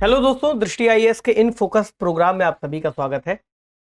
Hello दोस्तों, दृष्टि IAS के इन फोकस प्रोग्राम में आप सभी का स्वागत है।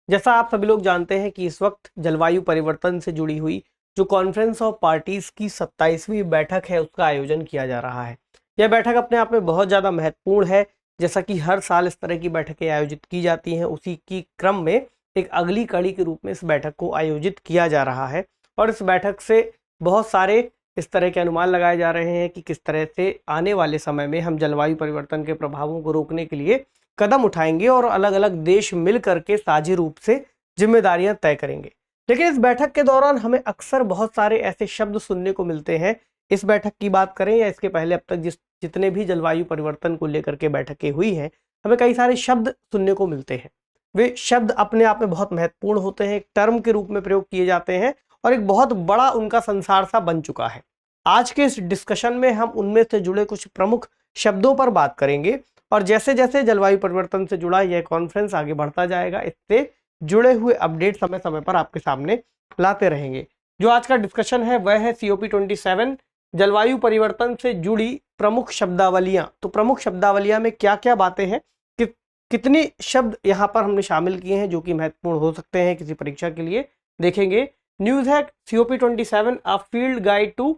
जैसा आप सभी लोग जानते हैं कि इस वक्त जलवायु परिवर्तन से जुड़ी हुई जो कॉन्फ्रेंस ऑफ पार्टीज की 27वीं बैठक है उसका आयोजन किया जा रहा है। यह बैठक अपने आप में बहुत ज़्यादा महत्वपूर्ण है। जैसा कि हर साल इस तरह की बैठकें आयोजित की जाती हैं, उसी की क्रम में एक अगली कड़ी के रूप में इस बैठक को आयोजित किया जा रहा है। और इस बैठक से बहुत सारे इस तरह के अनुमान लगाए जा रहे हैं कि किस तरह से आने वाले समय में हम जलवायु परिवर्तन के प्रभावों को रोकने के लिए कदम उठाएंगे और अलग अलग देश मिल करके साझी रूप से जिम्मेदारियां तय करेंगे। लेकिन इस बैठक के दौरान हमें अक्सर बहुत सारे ऐसे शब्द सुनने को मिलते हैं। इस बैठक की बात करें या इसके पहले अब तक जितने भी जलवायु परिवर्तन को लेकर के बैठकें हुई हैं, हमें कई सारे शब्द सुनने को मिलते हैं। वे शब्द अपने आप में बहुत महत्वपूर्ण होते हैं, एक टर्म के रूप में प्रयोग किए जाते हैं और एक बहुत बड़ा उनका संसार सा बन चुका है। आज के इस डिस्कशन में हम उनमें से जुड़े कुछ प्रमुख शब्दों पर बात करेंगे और जैसे जैसे जलवायु परिवर्तन से जुड़ा यह कॉन्फ्रेंस आगे बढ़ता जाएगा, इससे जुड़े हुए अपडेट समय समय पर आपके सामने लाते रहेंगे। जो आज का डिस्कशन है वह है COP27 जलवायु परिवर्तन से जुड़ी प्रमुख शब्दावलियां। तो प्रमुख शब्दावलियां में क्या क्या बातें हैं, कितनी शब्द यहाँ पर हमने शामिल किए हैं जो कि महत्वपूर्ण हो सकते हैं किसी परीक्षा के लिए, देखेंगे। न्यूज है COP27 a field guide to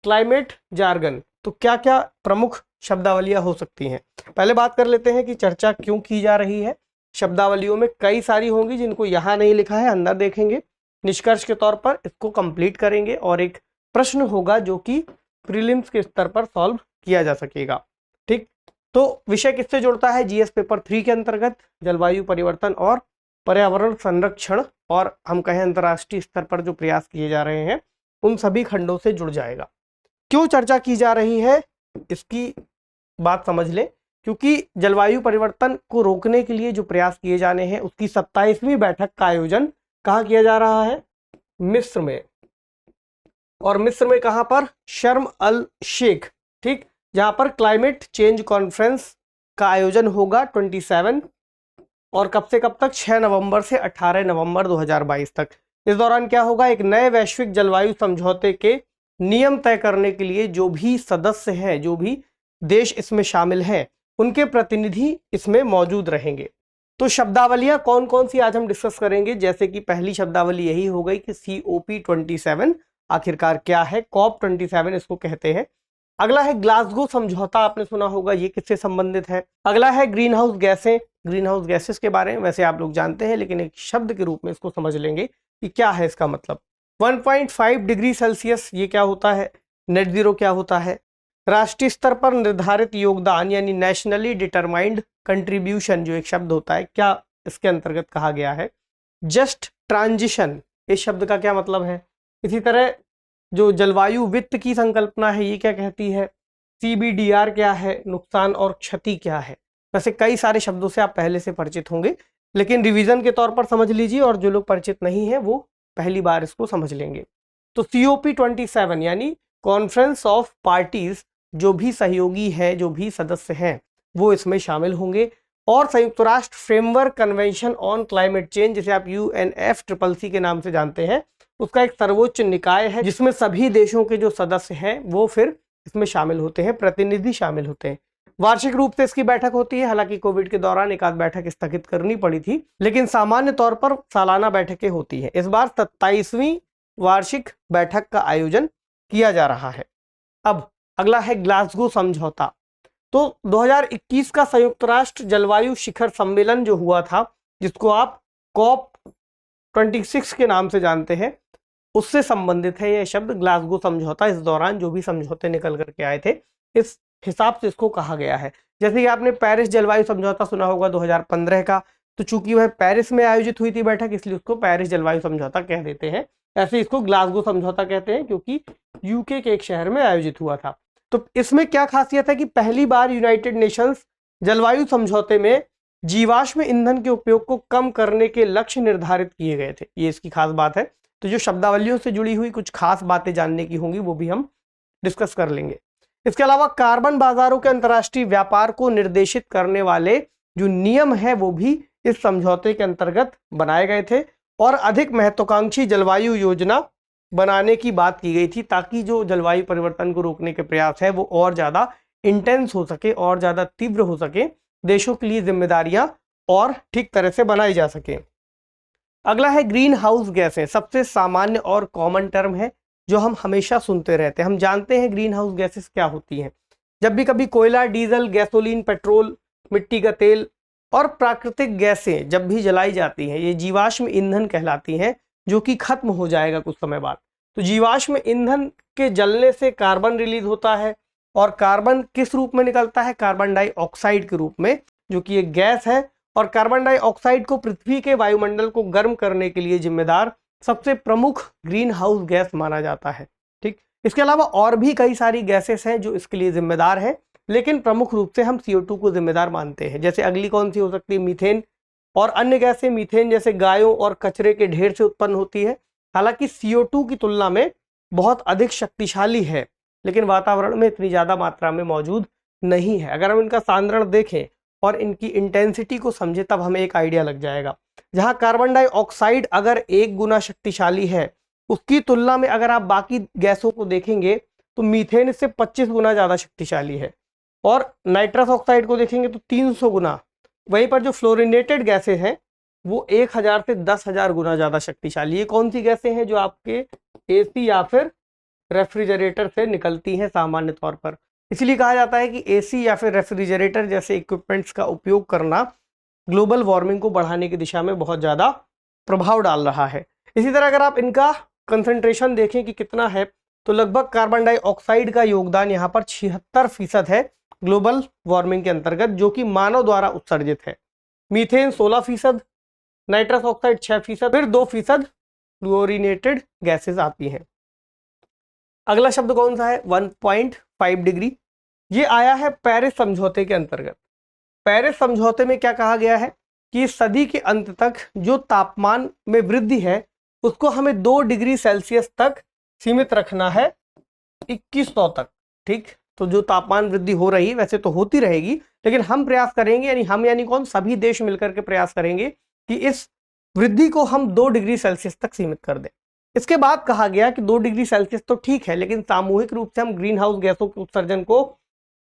climate jargon. तो क्या क्या प्रमुख शब्दावलियां हो सकती हैं, पहले बात कर लेते हैं कि चर्चा क्यों की जा रही है। शब्दावलियों में कई सारी होंगी जिनको यहाँ नहीं लिखा है, अंदर देखेंगे। निष्कर्ष के तौर पर इसको कंप्लीट करेंगे और एक प्रश्न होगा जो कि प्रीलिम्स के स्तर पर सॉल्व किया जा सकेगा। ठीक, तो विषय किससे जुड़ता है? GS पेपर 3 के अंतर्गत जलवायु परिवर्तन और पर्यावरण संरक्षण और हम कहें अंतर्राष्ट्रीय स्तर पर जो प्रयास किए जा रहे हैं उन सभी खंडों से जुड़ जाएगा। क्यों चर्चा की जा रही है इसकी बात समझ लें। क्योंकि जलवायु परिवर्तन को रोकने के लिए जो प्रयास किए जाने हैं उसकी 27वीं बैठक का आयोजन कहाँ किया जा रहा है? मिस्र में। और मिस्र में कहाँ पर? शर्म अल शेख। ठीक, जहां पर क्लाइमेट चेंज कॉन्फ्रेंस का आयोजन होगा 27 और कब से कब तक? 6 नवंबर से 18 नवंबर 2022 तक। इस दौरान क्या होगा? एक नए वैश्विक जलवायु समझौते के नियम तय करने के लिए जो भी सदस्य हैं, जो भी देश इसमें शामिल हैं, उनके प्रतिनिधि इसमें मौजूद रहेंगे। तो शब्दावलियां कौन कौन सी आज हम डिस्कस करेंगे। जैसे कि पहली शब्दावली यही हो गई कि COP27 आखिरकार क्या है, COP27 इसको कहते हैं। अगला है ग्लासगो समझौता, आपने सुना होगा, ये किससे संबंधित है। अगला है ग्रीन हाउस गैसें, ग्रीन हाउस गैसेस के बारे में वैसे आप लोग जानते हैं, लेकिन एक शब्द के रूप में इसको समझ लेंगे कि क्या है इसका मतलब। 1.5 डिग्री सेल्सियस ये क्या होता है, नेट जीरो क्या होता है। राष्ट्रीय स्तर पर निर्धारित योगदान यानी नेशनली डिटरमाइंड कंट्रीब्यूशन जो एक शब्द होता है, क्या इसके अंतर्गत कहा गया है। जस्ट ट्रांजिशन, इस शब्द का क्या मतलब है। इसी तरह जो जलवायु वित्त की संकल्पना है ये क्या कहती है। CBDR क्या है, नुकसान और क्षति क्या है। वैसे कई सारे शब्दों से आप पहले से परिचित होंगे, लेकिन रिवीजन के तौर पर समझ लीजिए और जो लोग परिचित नहीं है वो पहली बार इसको समझ लेंगे। तो COP27 यानी कॉन्फ्रेंस ऑफ पार्टीज, जो भी सहयोगी है, जो भी सदस्य हैं वो इसमें शामिल होंगे। और संयुक्त राष्ट्र framework convention on climate change, जिसे आप UNFCCC के नाम से जानते हैं, उसका एक सर्वोच्च निकाय है जिसमें सभी देशों के जो सदस्य हैं वो फिर इसमें शामिल होते हैं, प्रतिनिधि शामिल होते हैं। वार्षिक रूप से इसकी बैठक होती है, हालांकि कोविड के दौरान एक आध बैठक स्थगित करनी पड़ी थी, लेकिन सामान्य तौर पर सालाना बैठकें होती हैं। इस बार 27वीं वार्षिक बैठक का आयोजन किया जा रहा है। अब अगला है ग्लासगो समझौता। तो 2021 का संयुक्त राष्ट्र जलवायु शिखर सम्मेलन जो हुआ था, जिसको आप COP26 के नाम से जानते हैं, उससे संबंधित है यह शब्द ग्लासगो समझौता। इस दौरान जो भी समझौते निकल करके आए थे इस हिसाब से इसको कहा गया है। जैसे कि आपने पेरिस जलवायु समझौता सुना होगा 2015 का, तो चूंकि वह पेरिस में आयोजित हुई थी बैठक, इसलिए उसको पेरिस जलवायु समझौता कह देते हैं। ऐसे इसको ग्लासगो समझौता कहते हैं क्योंकि UK के एक शहर में आयोजित हुआ था। तो इसमें क्या खासियत है कि पहली बार यूनाइटेड नेशंस जलवायु समझौते में जीवाश्म ईंधन के उपयोग को कम करने के लक्ष्य निर्धारित किए गए थे, ये इसकी खास बात है। तो जो शब्दावलियों से जुड़ी हुई कुछ खास बातें जानने की होंगी वो भी हम डिस्कस कर लेंगे। इसके अलावा कार्बन बाजारों के अंतर्राष्ट्रीय व्यापार को निर्देशित करने वाले जो नियम है वो भी इस समझौते के अंतर्गत बनाए गए थे और अधिक महत्वाकांक्षी जलवायु योजना बनाने की बात की गई थी, ताकि जो जलवायु परिवर्तन को रोकने के प्रयास है वो और ज़्यादा इंटेंस हो सके और ज़्यादा तीव्र हो सके देशों के लिए जिम्मेदारियां और ठीक तरह से बनाई जा सके। अगला है ग्रीन हाउस गैसें। सबसे सामान्य और कॉमन टर्म है जो हम हमेशा सुनते रहते हैं। हम जानते हैं ग्रीन हाउस गैसेस क्या होती हैं। जब भी कभी कोयला, डीजल, गैसोलीन, पेट्रोल, मिट्टी का तेल और प्राकृतिक गैसें जब भी जलाई जाती हैं, ये जीवाश्म ईंधन कहलाती हैं, जो कि खत्म हो जाएगा कुछ समय बाद। तो जीवाश्म ईंधन के जलने से कार्बन रिलीज होता है, और कार्बन किस रूप में निकलता है? कार्बन डाइऑक्साइड के रूप में, जो कि एक गैस है। और कार्बन डाइऑक्साइड को पृथ्वी के वायुमंडल को गर्म करने के लिए जिम्मेदार सबसे प्रमुख ग्रीन हाउस गैस माना जाता है। ठीक, इसके अलावा और भी कई सारी गैसेस हैं जो इसके लिए जिम्मेदार है, लेकिन प्रमुख रूप से हम CO2 को जिम्मेदार मानते हैं। जैसे अगली कौन सी हो सकती है? मीथेन। और अन्य गैसें मीथेन जैसे गायों और कचरे के ढेर से उत्पन्न होती है। हालांकि CO2 की तुलना में बहुत अधिक शक्तिशाली है, लेकिन वातावरण में इतनी ज्यादा मात्रा में मौजूद नहीं है। अगर हम इनका सांद्रण देखें और इनकी इंटेंसिटी को समझे तब हमें एक आइडिया लग जाएगा। जहां कार्बन डाइऑक्साइड अगर 1 गुना शक्तिशाली है, उसकी तुलना में अगर आप बाकी गैसों को देखेंगे तो मीथेन इससे 25 गुना ज्यादा शक्तिशाली है। और नाइट्रस ऑक्साइड को देखेंगे तो 300 गुना। वहीं पर जो फ्लोरिनेटेड गैसें हैं वो 1000 से 10,000 गुना ज्यादा शक्तिशाली है। कौन सी गैसें हैं? जो आपके AC या फिर रेफ्रिजरेटर से निकलती हैं सामान्य तौर पर। इसलिए कहा जाता है कि AC या फिर रेफ्रिजरेटर जैसे इक्विपमेंट्स का उपयोग करना ग्लोबल वार्मिंग को बढ़ाने की दिशा में बहुत ज़्यादा प्रभाव डाल रहा है। इसी तरह अगर आप इनका कंसंट्रेशन देखें कि कितना है, तो लगभग कार्बन डाइऑक्साइड का योगदान यहाँ पर 76% है ग्लोबल वार्मिंग के अंतर्गत, जो कि मानव द्वारा उत्सर्जित है। मीथेन 16%, नाइट्रस ऑक्साइड 6%, फिर 2% फ्लोरिनेटेड गैसेज आती हैं। अगला शब्द कौन सा है? 1.5 डिग्री। ये आया है पेरिस समझौते के अंतर्गत। पेरिस समझौते में क्या कहा गया है कि सदी के अंत तक जो तापमान में वृद्धि है उसको हमें 2 डिग्री सेल्सियस तक सीमित रखना है 2100 तक। ठीक, तो जो तापमान वृद्धि हो रही है वैसे तो होती रहेगी, लेकिन हम प्रयास करेंगे, यानी हम यानी कौन? सभी देश मिलकर के प्रयास करेंगे कि इस वृद्धि को हम 2 डिग्री सेल्सियस तक सीमित कर दें। इसके बाद कहा गया कि 2 डिग्री सेल्सियस तो ठीक है, लेकिन सामूहिक रूप से हम ग्रीन हाउस गैसों के उत्सर्जन को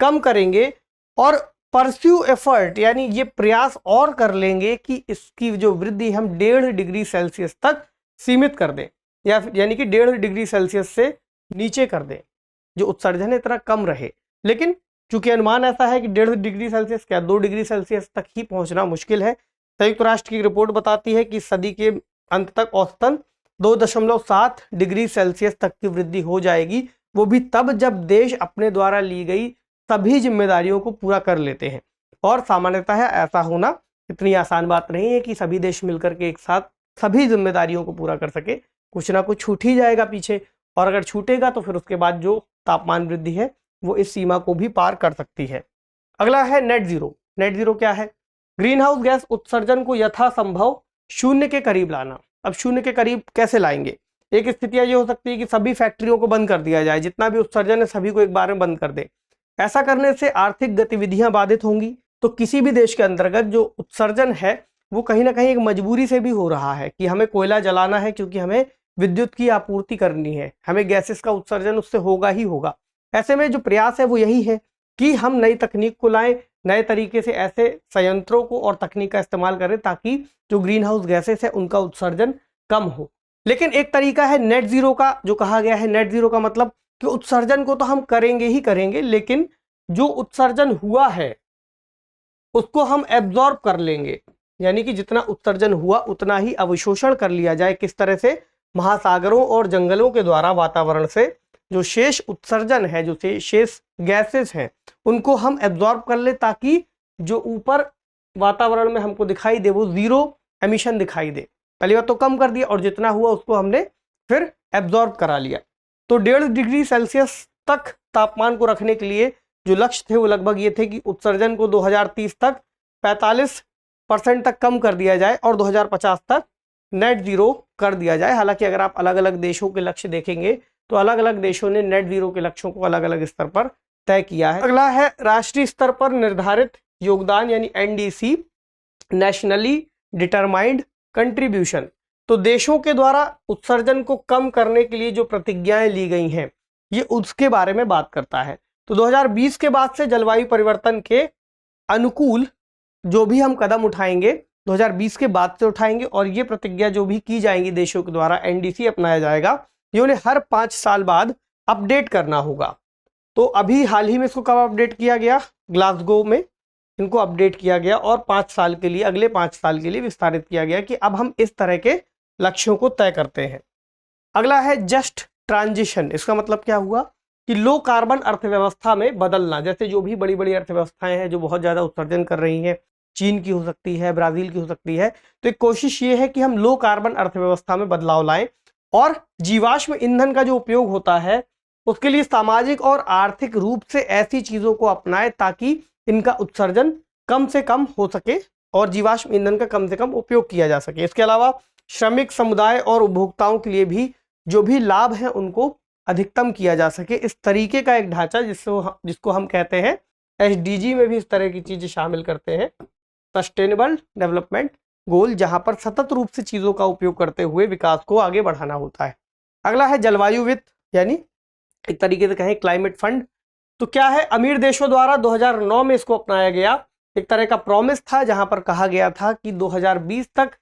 कम करेंगे और परस्यू एफर्ट, यानी ये प्रयास और कर लेंगे कि इसकी जो वृद्धि हम 1.5 डिग्री सेल्सियस तक सीमित कर दें, या यानी कि 1.5 डिग्री सेल्सियस से नीचे कर दें, जो उत्सर्जन है इतना कम रहे। लेकिन चूंकि अनुमान ऐसा है कि 1.5 डिग्री सेल्सियस क्या 2 डिग्री सेल्सियस तक ही पहुंचना मुश्किल है। संयुक्त राष्ट्र की रिपोर्ट बताती है कि सदी के अंत तक औसतन 2.7 डिग्री सेल्सियस तक की वृद्धि हो जाएगी, वो भी तब जब देश अपने द्वारा ली गई सभी जिम्मेदारियों को पूरा कर लेते हैं। और सामान्यतः ऐसा होना इतनी आसान बात नहीं है कि सभी देश मिलकर के एक साथ सभी जिम्मेदारियों को पूरा कर सके। कुछ ना कुछ छूट ही जाएगा पीछे, और अगर छूटेगा तो फिर उसके बाद जो तापमान वृद्धि है वो इस सीमा को भी पार कर सकती है। अगला है नेट जीरो। नेट जीरो क्या है? ग्रीन हाउस गैस उत्सर्जन को यथासंभव शून्य के करीब लाना। अब शून्य के करीब कैसे लाएंगे? एक स्थितियां ये हो सकती है कि सभी फैक्ट्रियों को बंद कर दिया जाए, जितना भी उत्सर्जन है सभी को एक बार में बंद कर दे। ऐसा करने से आर्थिक गतिविधियां बाधित होंगी, तो किसी भी देश के अंतर्गत जो उत्सर्जन है वो कहीं ना कहीं एक मजबूरी से भी हो रहा है कि हमें कोयला जलाना है क्योंकि हमें विद्युत की आपूर्ति करनी है, हमें गैसेस का उत्सर्जन उससे होगा ही होगा। ऐसे में जो प्रयास है वो यही है कि हम नई तकनीक को लाएं, नए तरीके से ऐसे संयंत्रों को और तकनीक का इस्तेमाल करें ताकि जो ग्रीन हाउस गैसेस है उनका उत्सर्जन कम हो। लेकिन एक तरीका है नेट जीरो का, जो कहा गया है नेट जीरो का मतलब कि उत्सर्जन को तो हम करेंगे ही करेंगे, लेकिन जो उत्सर्जन हुआ है उसको हम एब्जॉर्ब कर लेंगे, यानी कि जितना उत्सर्जन हुआ उतना ही अवशोषण कर लिया जाए। किस तरह से? महासागरों और जंगलों के द्वारा वातावरण से जो शेष उत्सर्जन है, जो शेष गैसेस हैं, उनको हम एब्जॉर्ब कर ले ताकि जो ऊपर वातावरण में हमको दिखाई दे वो जीरो एमिशन दिखाई दे। पहली बात तो कम कर दिया, और जितना हुआ उसको हमने फिर एब्जॉर्ब करा लिया। तो 1.5 डिग्री सेल्सियस तक तापमान को रखने के लिए जो लक्ष्य थे वो लगभग ये थे कि उत्सर्जन को 2030 तक 45% तक कम कर दिया जाए और 2050 तक नेट जीरो कर दिया जाए। हालांकि अगर आप अलग अलग देशों के लक्ष्य देखेंगे तो अलग अलग देशों ने नेट जीरो के लक्ष्यों को अलग अलग स्तर पर तय किया है। अगला है राष्ट्रीय स्तर पर निर्धारित योगदान, यानी NDC, नेशनली डिटरमाइंड कंट्रीब्यूशन। तो देशों के द्वारा उत्सर्जन को कम करने के लिए जो प्रतिज्ञाएं ली गई हैं ये उसके बारे में बात करता है। तो 2020 के बाद से जलवायु परिवर्तन के अनुकूल जो भी हम कदम उठाएंगे 2020 के बाद से उठाएंगे, और ये प्रतिज्ञा जो भी की जाएंगी देशों के द्वारा, एनडीसी अपनाया जाएगा, ये उन्हें हर 5 साल बाद अपडेट करना होगा। तो अभी हाल ही में इसको कब अपडेट किया गया? ग्लासगो में इनको अपडेट किया गया और 5 साल के लिए, अगले 5 साल के लिए विस्तारित किया गया कि अब हम इस तरह के लक्ष्यों को तय करते हैं। अगला है जस्ट ट्रांजिशन। इसका मतलब क्या हुआ कि लो कार्बन अर्थव्यवस्था में बदलना। जैसे जो भी बड़ी बड़ी अर्थव्यवस्थाएं हैं जो बहुत ज़्यादा उत्सर्जन कर रही हैं, चीन की हो सकती है, ब्राज़ील की हो सकती है, तो एक कोशिश ये है कि हम लो कार्बन अर्थव्यवस्था में बदलाव लाएं और जीवाश्म ईंधन का जो उपयोग होता है उसके लिए सामाजिक और आर्थिक रूप से ऐसी चीज़ों को अपनाएं ताकि इनका उत्सर्जन कम से कम हो सके और जीवाश्म ईंधन का कम से कम उपयोग किया जा सके। इसके अलावा श्रमिक समुदाय और उपभोक्ताओं के लिए भी जो भी लाभ हैं उनको अधिकतम किया जा सके। इस तरीके का एक ढांचा जिसको हम कहते हैं एसडीजी में भी इस तरह की चीज़ें शामिल करते हैं, सस्टेनेबल डेवलपमेंट गोल, जहां पर सतत रूप से चीज़ों का उपयोग करते हुए विकास को आगे बढ़ाना होता है। अगला है जलवायु वित्त, यानी एक तरीके से कहें क्लाइमेट फंड। तो क्या है, अमीर देशों द्वारा 2009 में इसको अपनाया गया। एक तरह का प्रॉमिस था जहां पर कहा गया था कि 2020 तक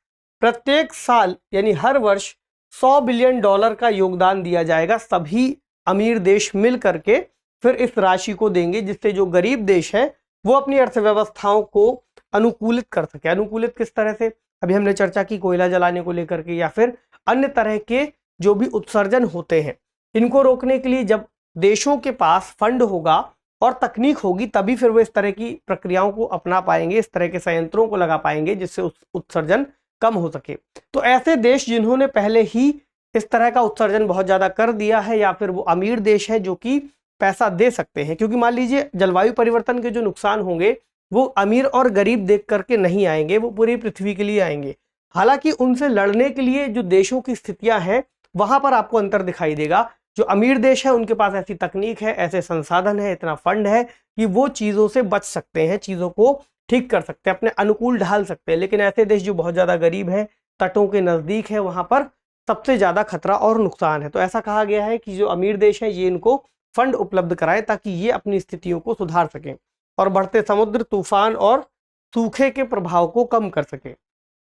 प्रत्येक साल यानी हर वर्ष $100 बिलियन का योगदान दिया जाएगा। सभी अमीर देश मिल करके फिर इस राशि को देंगे, जिससे जो गरीब देश हैं वो अपनी अर्थव्यवस्थाओं को अनुकूलित कर सके। अनुकूलित किस तरह से? अभी हमने चर्चा की कोयला जलाने को लेकर के, या फिर अन्य तरह के जो भी उत्सर्जन होते हैं इनको रोकने के लिए जब देशों के पास फंड होगा और तकनीक होगी तभी फिर वो इस तरह की प्रक्रियाओं को अपना पाएंगे, इस तरह के संयंत्रों को लगा पाएंगे जिससे उत्सर्जन कम हो सके। तो ऐसे देश जिन्होंने पहले ही इस तरह का उत्सर्जन बहुत ज़्यादा कर दिया है, या फिर वो अमीर देश है जो कि पैसा दे सकते हैं, क्योंकि मान लीजिए जलवायु परिवर्तन के जो नुकसान होंगे वो अमीर और गरीब देख करके नहीं आएंगे, वो पूरी पृथ्वी के लिए आएंगे। हालांकि उनसे लड़ने के लिए जो देशों की स्थितियां हैं वहां पर आपको अंतर दिखाई देगा। जो अमीर देश है उनके पास ऐसी तकनीक है, ऐसे संसाधन है, इतना फंड है कि वो चीज़ों से बच सकते हैं, चीज़ों को ठीक कर सकते हैं, अपने अनुकूल ढाल सकते हैं। लेकिन ऐसे देश जो बहुत ज़्यादा गरीब हैं, तटों के नज़दीक है, वहाँ पर सबसे ज़्यादा खतरा और नुकसान है। तो ऐसा कहा गया है कि जो अमीर देश है ये इनको फंड उपलब्ध कराए ताकि ये अपनी स्थितियों को सुधार सकें और बढ़ते समुद्र, तूफान और सूखे के प्रभाव को कम कर सकें।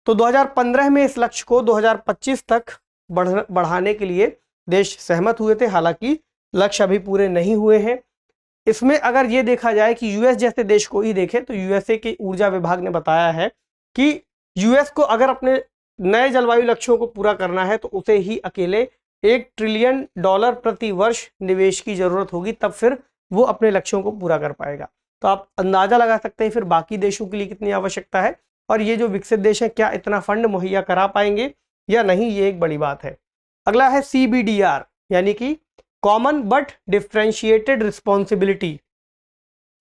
तो 2015 में इस लक्ष्य को 2025 तक बढ़ाने के लिए देश सहमत हुए थे। हालांकि लक्ष्य अभी पूरे नहीं हुए हैं। इसमें अगर ये देखा जाए कि यूएस जैसे देश को ही देखें तो यूएसए के ऊर्जा विभाग ने बताया है कि यूएस को अगर अपने नए जलवायु लक्ष्यों को पूरा करना है तो उसे ही अकेले $1 ट्रिलियन प्रति वर्ष निवेश की जरूरत होगी, तब फिर वो अपने लक्ष्यों को पूरा कर पाएगा। तो आप अंदाजा लगा सकते हैं फिर बाकी देशों के लिए कितनी आवश्यकता है, और ये जो विकसित देश है क्या इतना फंड मुहैया करा पाएंगे या नहीं, ये एक बड़ी बात है। अगला है CBDR, यानी कि कॉमन बट डिफ्रेंशिएटेड रिस्पॉन्सिबिलिटी,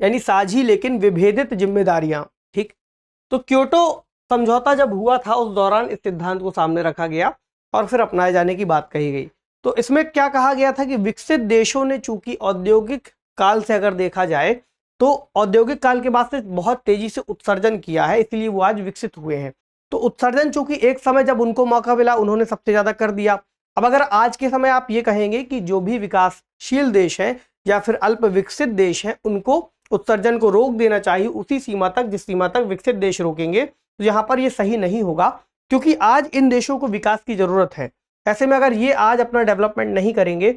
यानी साझी लेकिन विभेदित जिम्मेदारियां। ठीक, तो क्योटो समझौता जब हुआ था उस दौरान इस सिद्धांत को सामने रखा गया और फिर अपनाए जाने की बात कही गई। तो इसमें क्या कहा गया था कि विकसित देशों ने चूंकि औद्योगिक काल से अगर देखा जाए तो औद्योगिक काल के बाद से बहुत तेजी से उत्सर्जन किया है, इसलिए वो आज विकसित हुए हैं। तो उत्सर्जन चूंकि एक समय जब उनको मौका मिला उन्होंने सबसे ज्यादा कर दिया। अब अगर आज के समय आप ये कहेंगे कि जो भी विकासशील देश हैं या फिर अल्प विकसित देश हैं उनको उत्सर्जन को रोक देना चाहिए उसी सीमा तक जिस सीमा तक विकसित देश रोकेंगे, तो यहाँ पर ये सही नहीं होगा, क्योंकि आज इन देशों को विकास की जरूरत है। ऐसे में अगर ये आज अपना डेवलपमेंट नहीं करेंगे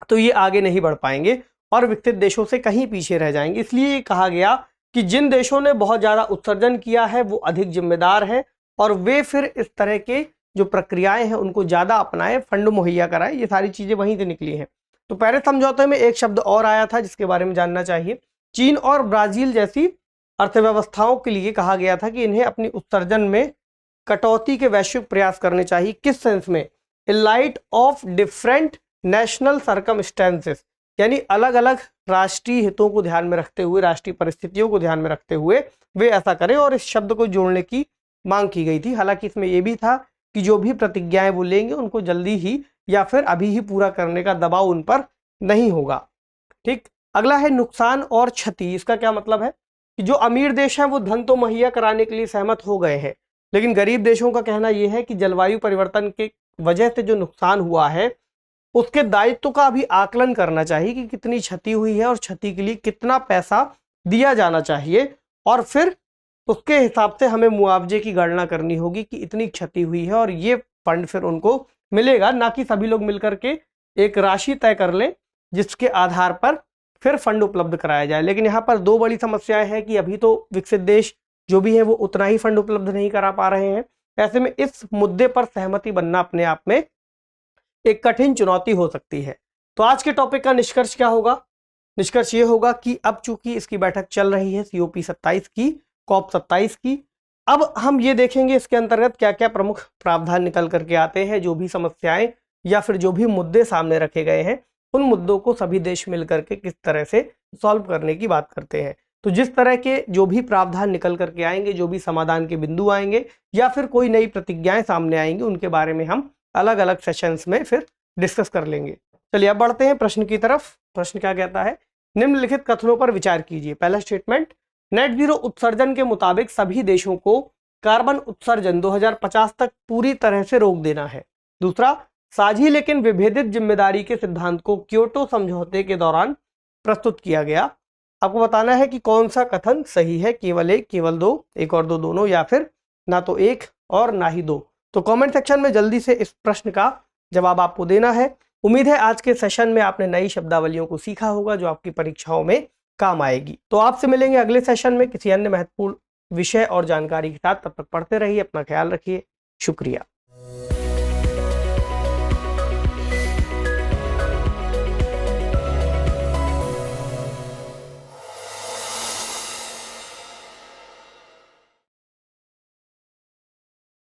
तो ये आगे नहीं बढ़ पाएंगे और विकसित देशों से कहीं पीछे रह जाएंगे। इसलिए ये कहा गया कि जिन देशों ने बहुत ज़्यादा उत्सर्जन किया है वो अधिक जिम्मेदार हैं और वे फिर इस तरह के जो प्रक्रियाएं हैं उनको ज़्यादा अपनाएं, फंड मुहैया कराएं। ये सारी चीज़ें वहीं से निकली हैं। तो पेरिस समझौते में एक शब्द और आया था जिसके बारे में जानना चाहिए। चीन और ब्राज़ील जैसी अर्थव्यवस्थाओं के लिए कहा गया था कि इन्हें अपनी उत्सर्जन में कटौती के वैश्विक प्रयास करने चाहिए। किस सेंस में? In light of different national circumstances, यानी अलग अलग राष्ट्रीय हितों को ध्यान में रखते हुए, राष्ट्रीय परिस्थितियों को ध्यान में रखते हुए वे ऐसा करें, और इस शब्द को जोड़ने की मांग की गई थी। हालांकि इसमें यह भी था कि जो भी प्रतिज्ञाएं वो लेंगे उनको जल्दी ही या फिर अभी ही पूरा करने का दबाव उन पर नहीं होगा। ठीक, अगला है नुकसान और क्षति। इसका क्या मतलब है कि जो अमीर देश है वो धन तो मुहैया कराने के लिए सहमत हो गए हैं, लेकिन गरीब देशों का कहना यह है कि जलवायु परिवर्तन के वजह से जो नुकसान हुआ है उसके दायित्व का भी आकलन करना चाहिए कि कितनी क्षति हुई है और क्षति के लिए कितना पैसा दिया जाना चाहिए, और फिर उसके हिसाब से हमें मुआवजे की गणना करनी होगी कि इतनी क्षति हुई है, और ये फंड फिर उनको मिलेगा, ना कि सभी लोग मिलकर के एक राशि तय कर लें जिसके आधार पर फिर फंड उपलब्ध कराया जाए। लेकिन यहाँ पर दो बड़ी समस्याएं हैं कि अभी तो विकसित देश जो भी है वो उतना ही फंड उपलब्ध नहीं करा पा रहे हैं। ऐसे में इस मुद्दे पर सहमति बनना अपने आप में एक कठिन चुनौती हो सकती है। तो आज के टॉपिक का निष्कर्ष क्या होगा? निष्कर्ष ये होगा कि अब चूंकि इसकी बैठक चल रही है COP 27 की, COP 27 की, अब हम ये देखेंगे इसके अंतर्गत क्या क्या प्रमुख प्रावधान निकल करके आते हैं, जो भी समस्याएं या फिर जो भी मुद्दे सामने रखे गए हैं उन मुद्दों को सभी देश मिलकर के किस तरह से सॉल्व करने की बात करते हैं। तो जिस तरह के जो भी प्रावधान निकल करके आएंगे, जो भी समाधान के बिंदु आएंगे या फिर कोई नई प्रतिज्ञाएं सामने आएंगी, उनके बारे में हम अलग अलग सेशंस में फिर डिस्कस कर लेंगे। चलिए अब बढ़ते हैं प्रश्न की तरफ। प्रश्न क्या कहता है? निम्नलिखित कथनों पर विचार कीजिए। पहला स्टेटमेंट, नेट जीरो उत्सर्जन के मुताबिक सभी देशों को कार्बन उत्सर्जन 2050 तक पूरी तरह से रोक देना है। दूसरा, साझी लेकिन विभेदित जिम्मेदारी के सिद्धांत को क्योटो समझौते के दौरान प्रस्तुत किया गया। आपको बताना है कि कौन सा कथन सही है, केवल एक, केवल दो, एक और दो दोनों, या फिर ना तो एक और ना ही दो। तो कमेंट सेक्शन में जल्दी से इस प्रश्न का जवाब आपको देना है। उम्मीद है आज के सेशन में आपने नई शब्दावलियों को सीखा होगा जो आपकी परीक्षाओं में काम आएगी। तो आपसे मिलेंगे अगले सेशन में किसी अन्य महत्वपूर्ण विषय और जानकारी के साथ। तब तक पढ़ते रहिए, अपना ख्याल रखिए। शुक्रिया।